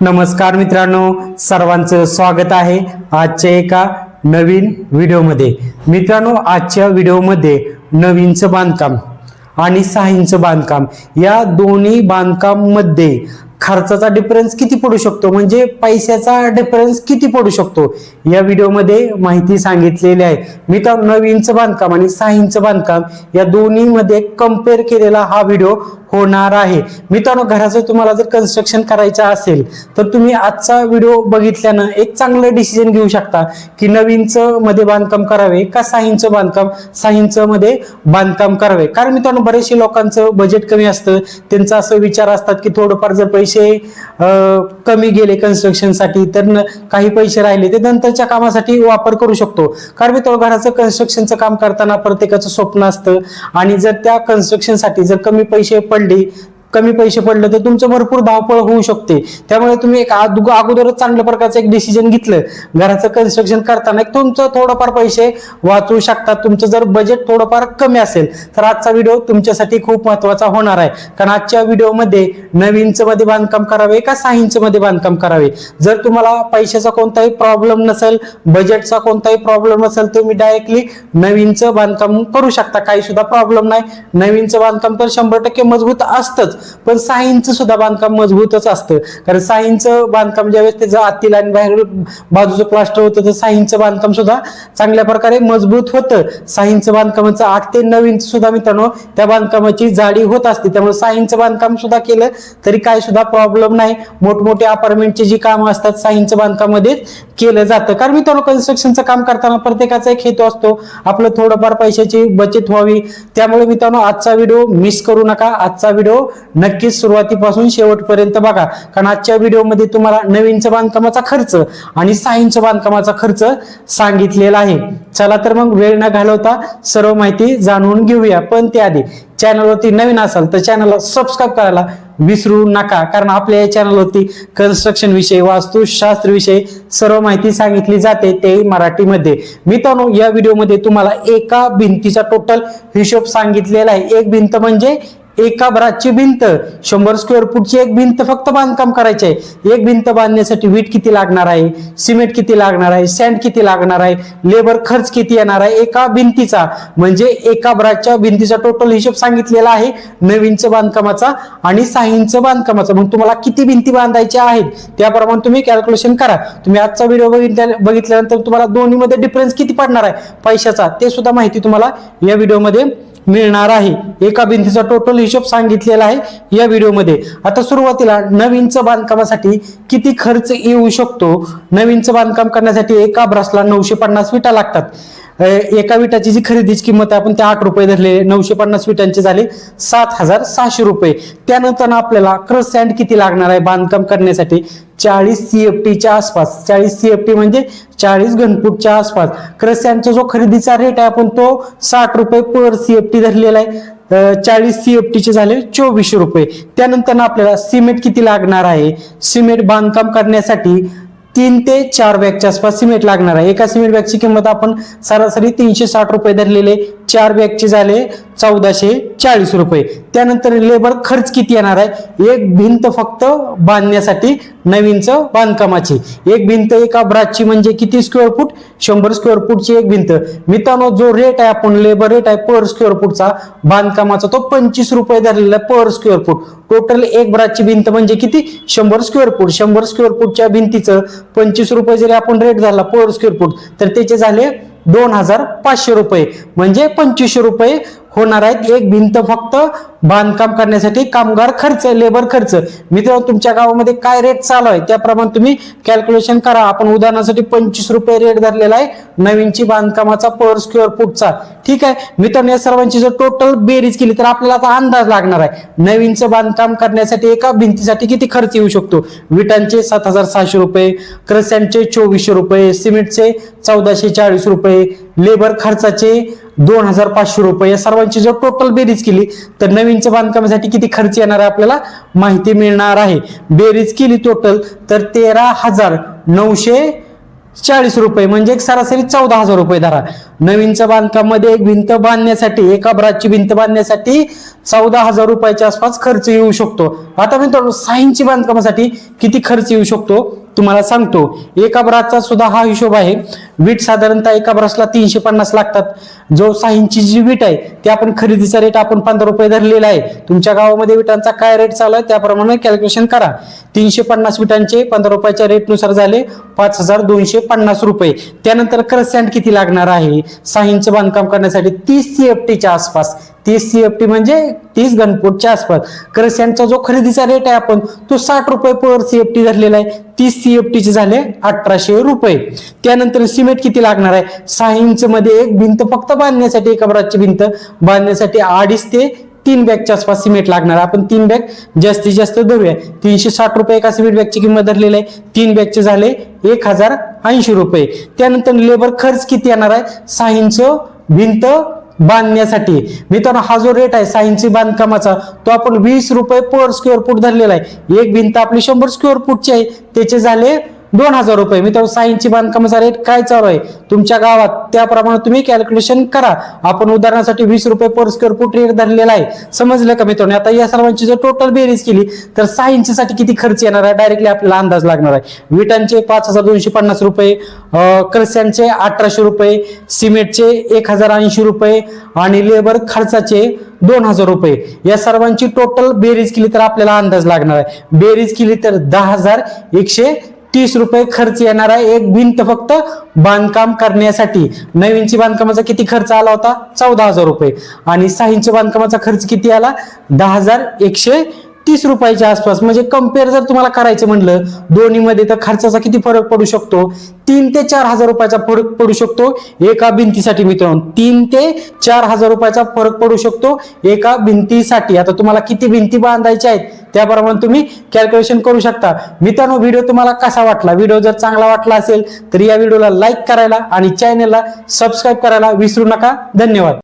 नमस्कार मित्रांनो, सर्वांचं स्वागत आहे आजच्या एका नवीन व्हिडिओमध्ये। मित्रांनो, आजच्या व्हिडिओमध्ये 9 इंच बांधकाम आणि 6 इंच बांधकाम या दोन्ही बांधकाम मध्ये खर्चाचा डिफरन्स किती पडू शकतो, म्हणजे पैशाचा डिफरन्स किती पडू शकतो, या व्हिडिओमध्ये माहिती सांगितलेली आहे। मित्रांनो, 9 इंच बांधकाम आणि 6 इंच बांधकाम या दोन्ही मध्ये कंपेअर केलेला हा व्हिडिओ होणार आहे। मित्रांनो, घराचं तुम्हाला जर कन्स्ट्रक्शन करायचं असेल तर तुम्ही आजचा व्हिडिओ बघितल्यानं एक चांगलं डिसिजन घेऊ शकता की 9 इंच मध्ये बांधकाम करावे का 6 इंच बांधकाम 6 इंच मध्ये बांधकाम करावे। कारण मित्रांनो, बरेचसे लोकांचं बजेट कमी असतं, त्यांचा असं विचार असतात की थोडंफार जर पैसे कमी गेले कन्स्ट्रक्शन साठी तर काही पैसे राहिले ते नंतरच्या कामासाठी वापर करू शकतो। कारण मित्रांनो, घराचं कन्स्ट्रक्शनचं काम करताना प्रत्येकाचं स्वप्न असतं आणि जर त्या कन्स्ट्रक्शन साठी जर कमी पैसे पडले तर तुमचं भरपूर धावपळ होऊ शकते। त्यामुळे तुम्ही एक अगोदरच चांगल्या प्रकारचं एक डिसिजन घेतलं घराचं कन्स्ट्रक्शन करताना, तुमचं थोडंफार पैसे वाचवू शकतात। तुमचं जर बजेट थोडंफार कमी असेल तर आजचा व्हिडिओ तुमच्यासाठी खूप महत्त्वाचा होणार आहे। कारण आजच्या व्हिडिओमध्ये 9 इंच मध्ये बांधकाम करावे का 6 इंच मध्ये बांधकाम करावे। जर तुम्हाला पैशाचा कोणताही प्रॉब्लेम नसेल, बजेटचा कोणताही प्रॉब्लेम नसेल, तर तुम्ही डायरेक्टली 9 इंच बांधकाम करू शकता, काही सुद्धा प्रॉब्लेम नाही। 9 इंच बांधकाम तर 100% मजबूत असतंच, पण 6 इंच सुद्धा बांधकाम मजबूतच असतं। कारण 6 इंच बांधकाम ज्यावेळेस त्याचं आतील आणि बाहेर बाजूचं प्लास्टर होतं तर 6 इंच बांधकाम सुद्धा चांगल्या प्रकारे मजबूत होतं। 6 इंच बांधकामाचं 8 ते 9 इंच सुद्धा मित्रांनो त्या बांधकामाची जाडी होत असते। त्यामुळे 6 इंच बांधकाम सुद्धा केलं तरी काय सुद्धा प्रॉब्लेम नाही। मोठमोठे अपार्टमेंटची जी कामं असतात 6 इंच बांधकामामध्ये केलं जातं। कारण मित्रांनो, कन्स्ट्रक्शनचं काम करताना प्रत्येकाचा एक हेतू असतो, आपलं थोडंफार पैशाची बचत व्हावी। त्यामुळे मित्रांनो, आजचा व्हिडिओ मिस करू नका। आजचा व्हिडिओ नक्कीच सुरुवातीपासून शेवटपर्यंत बघा, कारण आजच्या व्हिडिओमध्ये तुम्हाला 9 इंच बांधकामाचा खर्च आणि 6 इंच बांधकामाचा खर्च सांगितलेला आहे। चला तर मग वेळ न घालवता सर्व माहिती जाणून घेऊया। पण त्याआधी चॅनलवरती नवीन असाल तर चॅनलला सबस्क्राईब करायला विसरू नका, कारण आपल्या या चॅनलवरती कन्स्ट्रक्शन विषय, वास्तुशास्त्र विषय सर्व माहिती सांगितली जाते, ते मराठीमध्ये। मित्रांनो, या व्हिडिओमध्ये तुम्हाला एका भिंतीचा टोटल हिशोब सांगितलेला आहे। एक भिंत म्हणजे एका भराची भिंत, 100 स्क्वेअर फूटची एक भिंत फक्त बांधकाम करायची आहे। एक भिंत बांधण्यासाठी वीट किती लागणार आहे, सिमेंट किती लागणार आहे, सँड किती लागणार आहे, लेबर खर्च किती येणार आहे एका भिंतीचा, म्हणजे एका भराच्या भिंतीचा टोटल हिशोब सांगितलेला आहे 9 इंच बांधकामाचा आणि 6 इंच बांधकामाचा। मग तुम्हाला किती भिंती बांधायच्या आहेत त्याप्रमाणे तुम्ही कॅल्क्युलेशन करा। तुम्ही आजचा व्हिडिओ बघितल्यानंतर तुम्हाला दोन्ही मध्ये डिफरन्स किती पडणार आहे पैशाचा ते सुद्धा माहिती तुम्हाला या व्हिडिओमध्ये मिळणार आहे। एका भिंतीचा टोटल हिशोब सांगितलेला आहे या व्हिडिओमध्ये। आता सुरुवातीला 9 इंच बांधकामासाठी किती खर्च येऊ शकतो। 9 इंच बांधकाम करण्यासाठी एका ब्रासला 950 विटा लागतात। एका विटाची जी खरेदीची किंमत आहे आपण ते 8 रुपये धरले, 950 विटांचे झाले 7600 रुपये। त्यानंतर आपल्याला क्रश सँड किती लागणार आहे बांधकाम करण्यासाठी, 40 CFTच्या आसपास, 40 CFT म्हणजे 40 घनफूटच्या आसपास। क्रश सँडचा जो खरेदीचा रेट आहे आपण तो 60 रुपये पर CFT धरलेला आहे। 40 CFTचे झाले 2400 रुपये। त्यानंतर आपल्याला सिमेंट किती लागणार आहे, सिमेंट बांधकाम करण्यासाठी 3 ते 4 बॅगच्या आसपास सिमेंट लागणार आहे। एका सिमेंट बॅगची किंमत आपण सरासरी 360 रुपये धरलेले, 4 बॅगचे झाले 1440 रुपये। त्यानंतर लेबर खर्च किती येणार आहे, एक भिंत फक्त बांधण्यासाठी 9 इंच बांधकामाची, एक भिंत एका ब्रासची म्हणजे किती स्क्वेअर फूट, 100 स्क्वेअर फूटची एक भिंत। मित्रांनो, जो रेट आहे आपण लेबर रेट आहे पर स्क्वेअर फूटचा बांधकामाचा तो 25 रुपये धरलेला पर स्क्वेअर फूट। टोटल एक ब्रासची भिंत म्हणजे किती, 100 स्क्वेअर फूट। 100 स्क्वेअर फूटच्या भिंतीचं 25 रुपये जरी आपण रेट झाला पर स्क्वेअर फूट तर त्याचे झाले 2500 रुपये, म्हणजे 2500 रुपये होणार आहेत एक भिंत फक्त बांधकाम करण्यासाठी कामगार खर्च, लेबर खर्च। मित्रांनो, तुमच्या गावामध्ये काय रेट चालू आहे त्याप्रमाणे तुम्ही कॅल्क्युलेशन करा। आपण उदाहरणासाठी 25 रुपये रेट धरलेला आहे 9 इंची बांधकामाचा पर स्क्वेअर फूटचा, ठीक आहे। मित्रांनो, या सर्वांची जर टोटल बेरीज केली तर आपल्याला आता अंदाज लागणार आहे 9 इंच बांधकाम करण्यासाठी एका भिंतीसाठी किती खर्च येऊ शकतो। विटांचे 7600 रुपये, क्रश सँडचे 2400 रुपये, सिमेंटचे 1440 रुपये, लेबर खर्चाचे 2500 रुपये। या सर्वांची जर टोटल बेरीज केली तर 9 इंच बांधकामासाठी किती खर्च येणार आहे आपल्याला माहिती मिळणार आहे। बेरीज केली टोटल तर 13,940 रुपये, म्हणजे सरासरी 14,000 रुपये धरा। नवीनच्या बांधकामामध्ये एक भिंत बांधण्यासाठी, एका ब्राची भिंत बांधण्यासाठी 14,000 रुपयाच्या आसपास खर्च येऊ शकतो. आता मित्रांनो 6 इंची बांधकामासाठी किती खर्च येऊ शकतो तुम्हाला सांगतो. एका ब्राचा सुद्धा हा हिशोब आहे. वीट साधारणतः एका ब्रासला 350 लागतात. जो 6 इंची जी वीट आहे ते आपण खरेदीचा रेट आपण 15 रुपये धरलेला आहे. तुमच्या गावामध्ये विटांचा काय रेट चालू आहे त्याप्रमाणे कॅल्क्युलेशन करा. 350 विटांचे 15 रुपयाच्या रेटनुसार झाले 5,250 रुपये. त्यानंतर क्रससँड किती लागणार आहे 6 इंच बांधकाम करण्यासाठी 30 CFTच्या आसपास. 30 CFT म्हणजे 30 घनफूटच्या आसपास. क्रससँडचा जो खरेदीचा रेट आहे आपण तो 60 रुपये पर CFT धरलेला आहे. 30 CFTचे झाले 1800 रुपये. त्यानंतर सिमेंट किती लागणार आहे 6 इंच मध्ये एक भिंत फक्त बांधण्यासाठी, एका ब्राची भिंत बांधण्यासाठी 2.5 ते 3 बॅगच्या आसपास सिमेंट लागणार. आपण 3 बॅग जास्तीत जास्त धरूया. 360 रुपये एका सिमेंट बॅगची किंमत धरलेली आहे. 3 बॅगचे झाले 1080 रुपये. त्यानंतर लेबर खर्च किती येणार आहे 6 इंच भिंत बांधण्यासाठी. मित्रांनो हा जो रेट आहे 6 इंची बांधकामाचा तो आपण 20 रुपये पर स्क्वेअर फूट धरलेला आहे. एक भिंत आपली 100 स्क्वेअर फूटची आहे, त्याचे झाले 2,000 रुपये. मित्रांनो 6 इंची बांधकामाचा रेट काय चालू आहे तुमच्या गावात त्याप्रमाणे तुम्ही कॅल्क्युलेशन करा. आपण उदाहरणासाठी 20 रुपये पर स्क्वेअर फूट रेट धरलेला आहे. समजलं का मित्रांनो. आता या सर्वांची जर टोटल बेरीज केली तर 6 इंचीसाठी किती खर्च येणार आहे डायरेक्टली आपल्याला अंदाज लागणार आहे. विटांचे 5,250 रुपये, क्रससँडचे 1800 रुपये, सिमेंटचे 1,080 रुपये आणि लेबर खर्चाचे 2,000 रुपये. या सर्वांची टोटल बेरीज केली तर आपल्याला अंदाज लागणार आहे. बेरीज केली तर 10,130 रुपये खर्च येणार आहे एक भिंत फक्त बांधकाम करण्यासाठी. 9 इंची बांधकामाचा किती खर्च आला होता 14,000 रुपये आणि 6 इंची बांधकामाचा खर्च किती आला 10,130 रुपयाच्या आसपास. म्हणजे कम्पेअर जर तुम्हाला करायचं म्हणलं दोन्हीमध्ये तर खर्चाचा किती फरक पडू शकतो 3 ते 4,000 रुपयाचा फरक पडू शकतो एका भिंतीसाठी. मित्रांनो 3 ते 4,000 रुपयाचा फरक पडू शकतो एका भिंतीसाठी. आता तुम्हाला किती भिंती बांधायच्या आहेत त्याप्रमाणे तुम्ही कॅल्क्युलेशन करू शकता. मित्रांनो व्हिडिओ तुम्हाला कसा वाटला, व्हिडिओ जर चांगला वाटला असेल तर या व्हिडिओला लाईक करायला आणि चॅनलला सबस्क्राईब करायला विसरू नका. धन्यवाद.